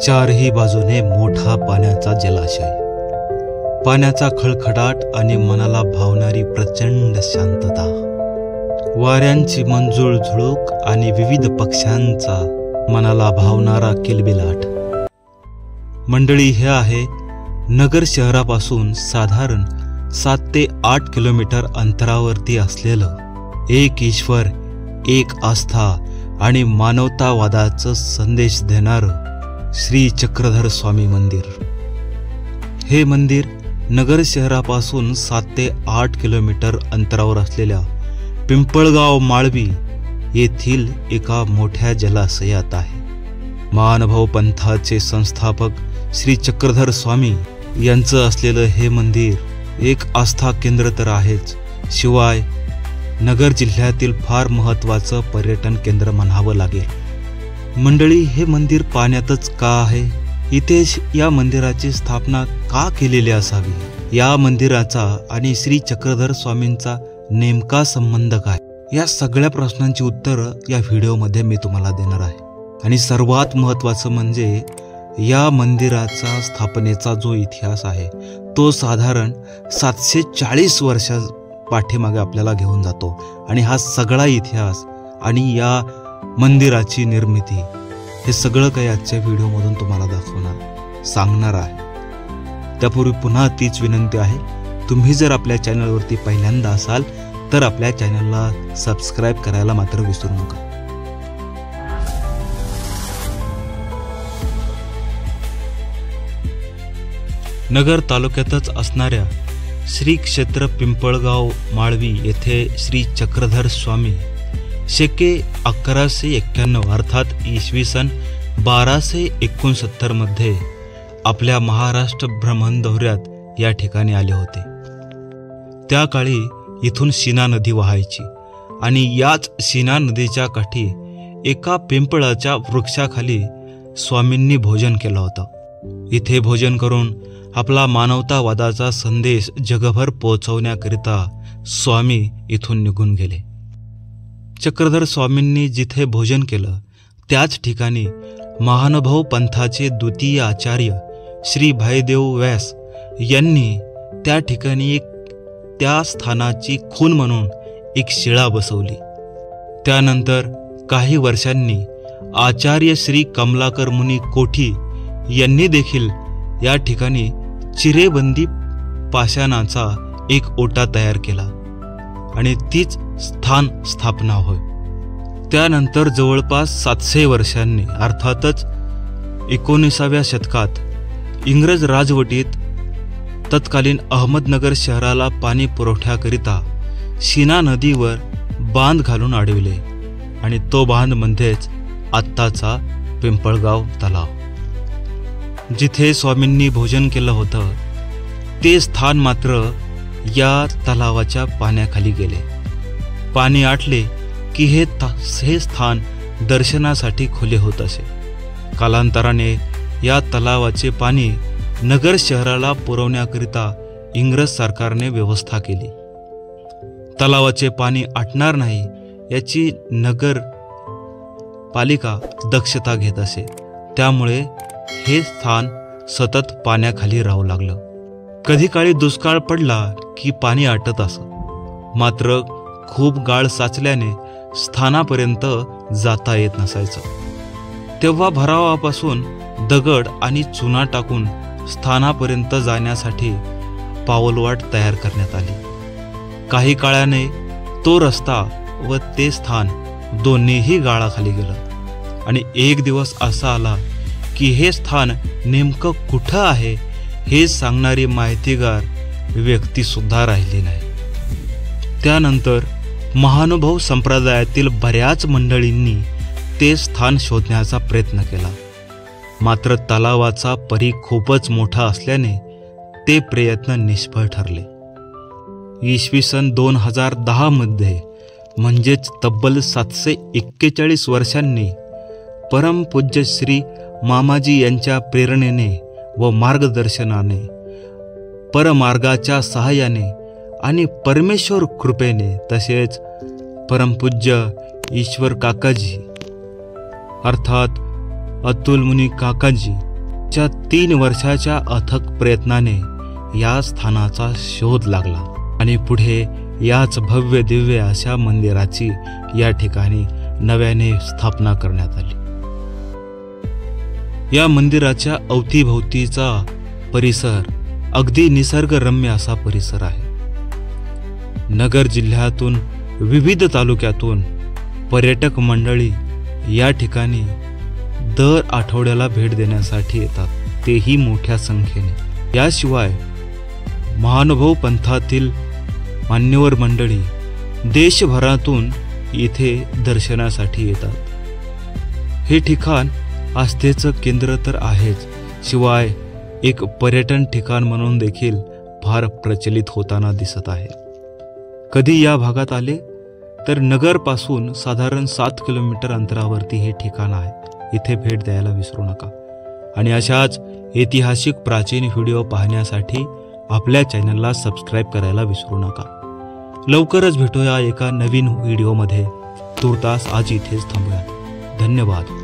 चारही बाजूने मोठा पाण्याचा जलाशय, पाण्याचा खळखळाट आणि मनाला भावणारी प्रचंड शांतता, वाऱ्यांची मंजूळ झुळूक आणि विविध पक्ष्यांचा मनाला भावणारा किलबिलाट. मंडळी, हे आहे नगर शहरापासून साधारण 7 ते 8 किलोमीटर अंतरावरती असलेलं एक ईश्वर, एक आस्था आणि मानवतावादाचा संदेश देणारं श्री चक्रधर स्वामी मंदिर. हे मंदिर नगर शहरापासून 7 ते 8 किलोमीटर अंतरावर असलेल्या पिंपळगाव माळवी येथील एका मोठ्या जलाशयात आहे. महानुभाव पंथाचे संस्थापक श्री चक्रधर स्वामी यांचं असलेलं हे मंदिर एक आस्था केंद्र तर आहेच, शिवाय नगर जिल्ह्यातील फार महत्त्वाचं पर्यटन केंद्र म्हणावं लागेल. मंडळी, हे मंदिर पाण्यातच का आहे? इथे या मंदिराची स्थापना का केलेली असावी? या मंदिराचा आणि श्री चक्रधर स्वामींचा नेमका संबंध काय? या सगळ्या प्रश्नांची उत्तरं या व्हिडिओमध्ये मी तुम्हाला देणार आहे. आणि सर्वात महत्त्वाचं म्हणजे या मंदिराचा स्थापनेचा जो इतिहास आहे तो साधारण 740 वर्षा पाठीमागे आपल्याला घेऊन जातो. आणि हा सगळा इतिहास आणि या मंदिराची निर्मिती हे सगळं काही आजच्या व्हिडिओमधून तुम्हाला दाखवणार, सांगणार आहे. त्यापूर्वी पुन्हा तीच विनंती आहे, तुम्ही जर आपल्या चॅनलवरती पहिल्यांदा असाल तर आपल्या चॅनलला सबस्क्राईब करायला मात्र विसरू नका. नगर तालुक्यातच असणाऱ्या श्री क्षेत्र पिंपळगाव माळवी येथे श्री चक्रधर स्वामी शके 1191 अर्थात इसवी सन 1269 मध्ये आपल्या महाराष्ट्र भ्रमण दौऱ्यात या ठिकाणी आले होते. त्या काळी इथून शीना नदी वाहायची आणि याच शीना नदीच्या काठी एका पिंपळाच्या वृक्षाखाली स्वामींनी भोजन केलं होतं. इथे भोजन करून आपला मानवतावादाचा संदेश जगभर पोहोचवण्याकरिता स्वामी इथून निघून गेले. चक्रधर स्वामींनी जिथे भोजन केलं त्याच ठिकाणी महानुभाव पंथाचे द्वितीय आचार्य श्री भाईदेव व्यास यांनी त्या ठिकाणी त्या स्थानाची खूण म्हणून एक शिळा बसवली. त्यानंतर काही वर्षांनी आचार्य श्री कमलाकर मुनी कोठी यांनी देखील या ठिकाणी चिरेबंदी पाषाणाचा एक ओटा तयार केला आणि तीच स्थान स्थापना होय. त्यानंतर जवळपास 700 वर्षांनी अर्थातच 19व्या शतकात इंग्रज राजवटीत तत्कालीन अहमदनगर शहराला पाणी पुरवठ्याकरिता शीना नदीवर बांध घालून अडविले आणि तो बांध म्हणजेच आत्ताचा पिंपळगाव तलाव. जिथे स्वामींनी भोजन केलं होतं ते स्थान मात्र या तलावाच्या पाण्याखाली गेले. पाणी आटले की हे स्थान दर्शनासाठी खुले होत असे. कालांतराने या तलावाचे पाणी नगर शहराला पुरवण्याकरिता इंग्रज सरकारने व्यवस्था केली. तलावाचे पाणी आटणार नाही याची नगर पालिका दक्षता घेत असे. त्यामुळे हे स्थान सतत पाण्याखाली राहू लागलं. कधी काळी दुष्काळ पडला की पाणी आटत असं, मात्र खूप गाळ साचल्याने स्थानापर्यंत जाता येत नसायचं. तेव्हा भरावापासून दगड आणि चुना टाकून स्थानापर्यंत जाण्यासाठी पाऊलवाट तयार करण्यात आली. काही काळाने तो रस्ता व ते स्थान दोन्हीही गाळाखाली गेलं आणि एक दिवस असा आला की हे स्थान नेमकं कुठं आहे हे सांगणारी माहितीगार व्यक्ती सुद्धा राहिली नाही. त्यानंतर महानुभाव संप्रदायातील बऱ्याच मंडळींनी ते स्थान शोधण्याचा प्रयत्न केला, मात्र तलावाचा परी खूपच मोठा असल्याने ते प्रयत्न निष्फळ ठरले. इसवी सन 2010 मध्ये म्हणजेच तब्बल 741 वर्षांनी परमपूज्य श्री मामाजी यांच्या प्रेरणेने व मार्गदर्शनाने, परमार्गाच्या सहाय्याने आणि परमेश्वर कृपेने तसेच परमपूज्य ईश्वर काकाजी अर्थात अतुल मुनी काकाजी च्या 3 वर्षाच्या अथक प्रयत्नाने या स्थानाचा शोध लागला आणि पुढे याच भव्य दिव्य अशा मंदिराची या ठिकाणी नव्याने स्थापना करण्यात आली। या मंदिराच्या अवतीभोवतीचा परिसर अगदी निसर्गरम्य असा परिसर आहे। नगर जिल्ह्यातून विविध तालुक्यातून पर्यटक मंडळी या ठिकाणी दर आठवड्याला भेट देण्यासाठी येतात, तेही मोठ्या संख्येने। याशिवाय महानुभव पंथातील मान्यवर मंडळी देशभरातून इथे दर्शनासाठी येतात। हे ठिकाण आस्थेचं केंद्र तर आहेच, शिवाय एक पर्यटन ठिकाण म्हणून देखील फार प्रचलित होताना दिसत आहे। कधी या भागात आले तर नगरपासून साधारण 7 किलोमीटर अंतरावरती हे ठिकाण आहे, इथे भेट द्यायला विसरू नका। आणि अशाच ऐतिहासिक प्राचीन व्हिडिओ पाहण्यासाठी आपल्या चॅनलला सबस्क्राईब करायला विसरू नका। लवकरच भेटूया एका नवीन व्हिडिओमध्ये। तुर्तास आज इथेच थांबूया। धन्यवाद।